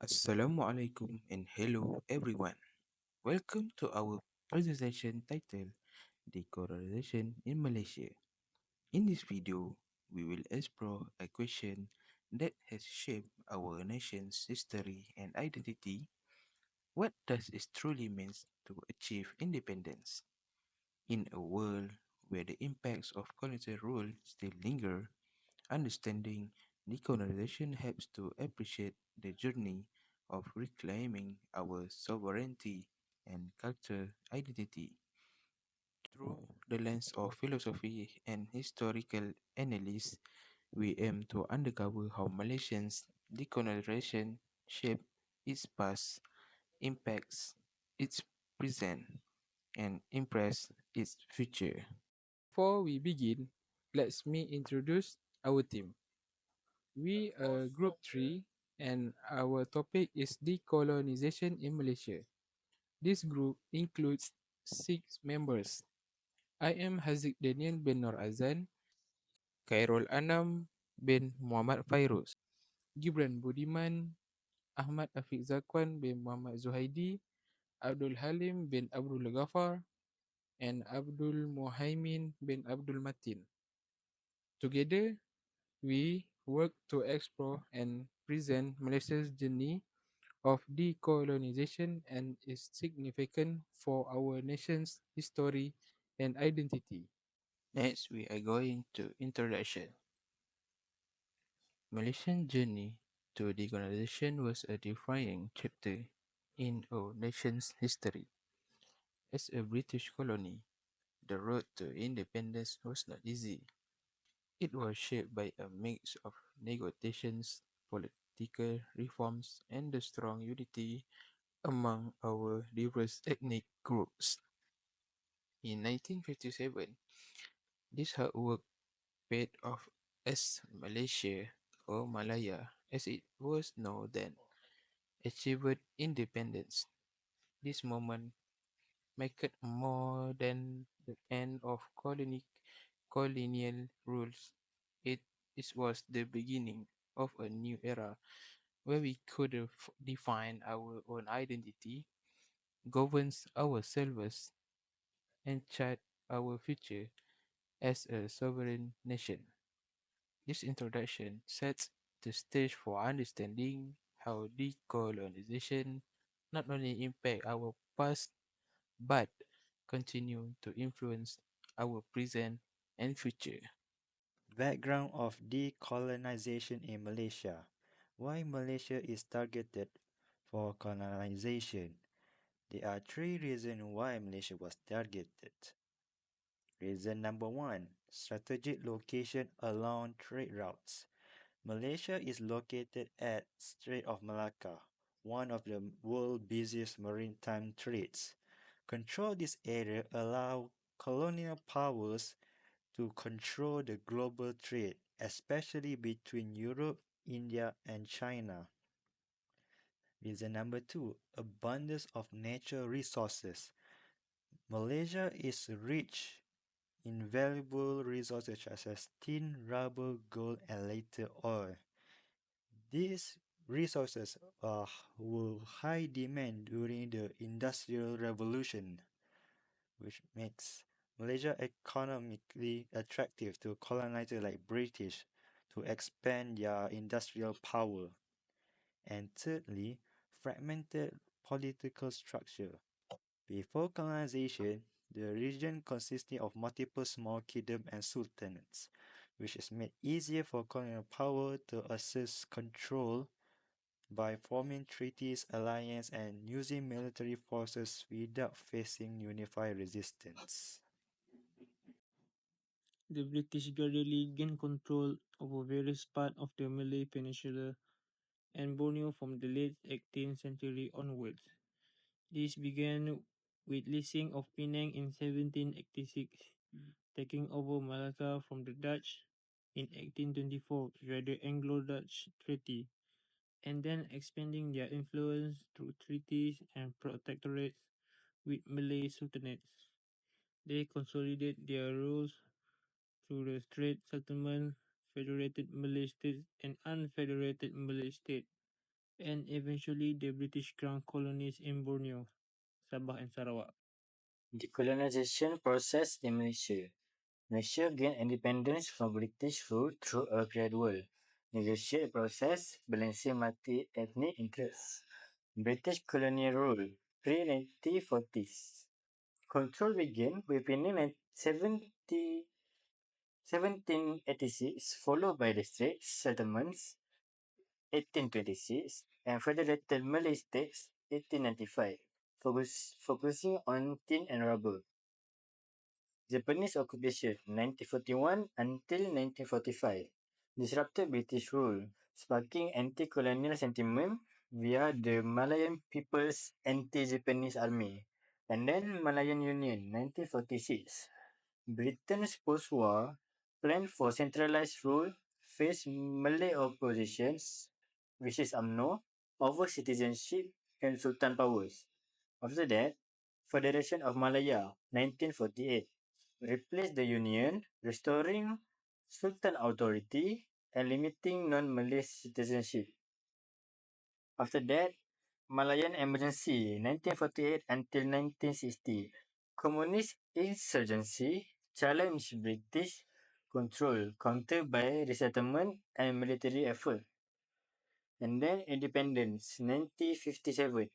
Assalamualaikum and hello everyone. Welcome to our presentation titled Decolonization in Malaysia. In this video, we will explore a question that has shaped our nation's history and identity. What does it truly mean to achieve independence? In a world where the impacts of colonial rule still linger, understanding decolonization helps to appreciate the journey of reclaiming our sovereignty and cultural identity. Through the lens of philosophy and historical analysis, we aim to uncover how Malaysians' decolonization shaped its past, impacts its present, and impress its future. Before we begin, let me introduce our team. We are Group 3 and our topic is decolonization in Malaysia. This group includes 6 members. I am Haziq Daniel bin Nur Azan, Khairul Anam bin Muhammad Fairuz, Gibran Budiman, Ahmad Afiq Zakwan bin Muhammad Zuhaidi, Abdul Halim bin Abdul Ghaffar, and Abdul Muhaimin bin Abdul Matin. Together, we work to explore and present Malaysia's journey of decolonization and is significant for our nation's history and identity. Next, we are going to introduction. Malaysian journey to decolonization was a defining chapter in our nation's history. As a British colony, the road to independence was not easy. It was shaped by a mix of negotiations, political reforms, and the strong unity among our diverse ethnic groups. In 1957, this hard work paid off as Malaysia, or Malaya as it was known then, achieved independence. This moment marked more than the end of colonial rules. It was the beginning of a new era where we could define our own identity, govern ourselves, and chart our future as a sovereign nation. This introduction sets the stage for understanding how decolonization not only impact our past but continue to influence our present and future. Background of decolonization in Malaysia. Why Malaysia is targeted for colonization? There are three reasons why Malaysia was targeted. Reason number one, strategic location along trade routes. Malaysia is located at Strait of Malacca, one of the world's busiest maritime trades. Control this area allow colonial powers to control the global trade, especially between Europe, India, and China. Reason number two, abundance of natural resources. Malaysia is rich in valuable resources such as tin, rubber, gold, and later oil. These resources were high demand during the Industrial Revolution, which makes Malaysia economically attractive to colonizers like British to expand their industrial power. And thirdly, fragmented political structure. Before colonization, the region consisted of multiple small kingdoms and sultanates, which is made easier for colonial power to assess control by forming treaties, alliances, and using military forces without facing unified resistance. The British gradually gained control over various parts of the Malay Peninsula and Borneo from the late 18th century onwards. This began with leasing of Penang in 1786, taking over Malacca from the Dutch in 1824 via the Anglo-Dutch Treaty, and then expanding their influence through treaties and protectorates with Malay sultanates. They consolidate their rules through the Strait Settlement, Federated Malay States, and Unfederated Malay State. and eventually the British Crown colonies in Borneo, Sabah, and Sarawak. Decolonization process in Malaysia. Malaysia gained independence from British rule through a gradual, negotiated process balancing multi-ethnic interests. British colonial rule pre-1940s. Control began within 1786, followed by the Straits Settlements 1826 and Federated Malay States 1895, focusing on tin and rubber. Japanese occupation 1941 until 1945 disrupted British rule, sparking anti-colonial sentiment via the Malayan People's Anti-Japanese Army. And then Malayan Union 1946. Britain's post-war plan for centralized rule faced Malay oppositions, which is UMNO, over citizenship and sultan powers. After that, Federation of Malaya 1948 replaced the union, restoring sultan authority and limiting non-Malay citizenship. After that, Malayan Emergency 1948 until 1960. Communist insurgency challenged British control, countered by resettlement and military effort. And then independence 1957.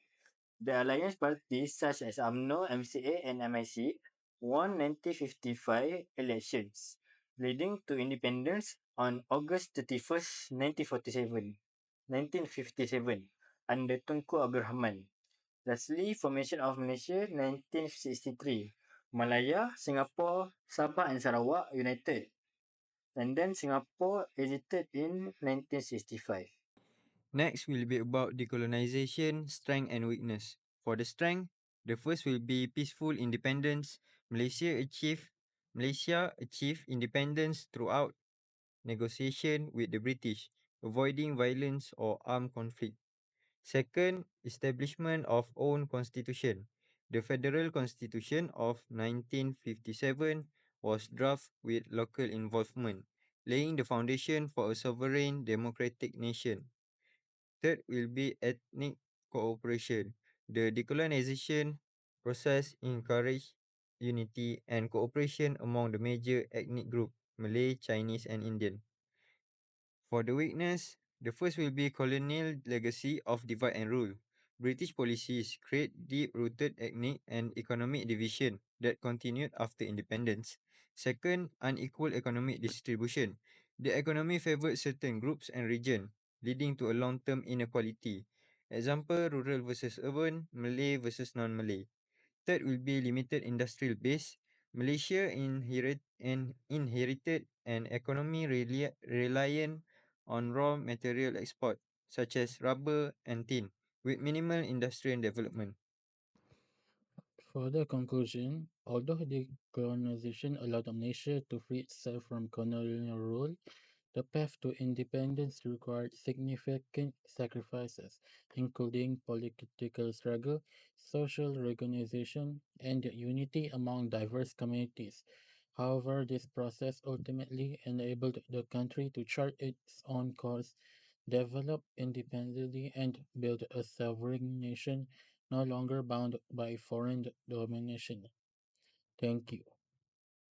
The alliance parties such as UMNO, MCA, and MIC won 1955 elections, leading to independence on August 31st, 1957, under Tunku Abdul Rahman. Lastly, formation of Malaysia 1963. Malaya, Singapore, Sabah and Sarawak united. And then Singapore exited in 1965. Next will be about decolonization, strength and weakness. For the strength, the first will be peaceful independence. Malaysia achieved independence throughout negotiation with the British, avoiding violence or armed conflict. Second, establishment of own constitution. The Federal Constitution of 1957 was drafted with local involvement, laying the foundation for a sovereign democratic nation. Third will be ethnic cooperation. The decolonization process encouraged unity and cooperation among the major ethnic groups, Malay, Chinese, and Indian. For the weakness, the first will be colonial legacy of divide and rule. British policies create deep-rooted ethnic and economic division that continued after independence. Second, unequal economic distribution. The economy favored certain groups and regions, leading to a long-term inequality. Example, rural versus urban, Malay versus non-Malay. Third will be limited industrial base. Malaysia inherited an economy reliant on raw material export, such as rubber and tin, with minimal industrial development. For the conclusion, although decolonization allowed Malaysia to free itself from colonial rule, the path to independence required significant sacrifices, including political struggle, social reorganization, and unity among diverse communities. However, this process ultimately enabled the country to chart its own course, develop independently, and build a sovereign nation no longer bound by foreign domination. Thank you.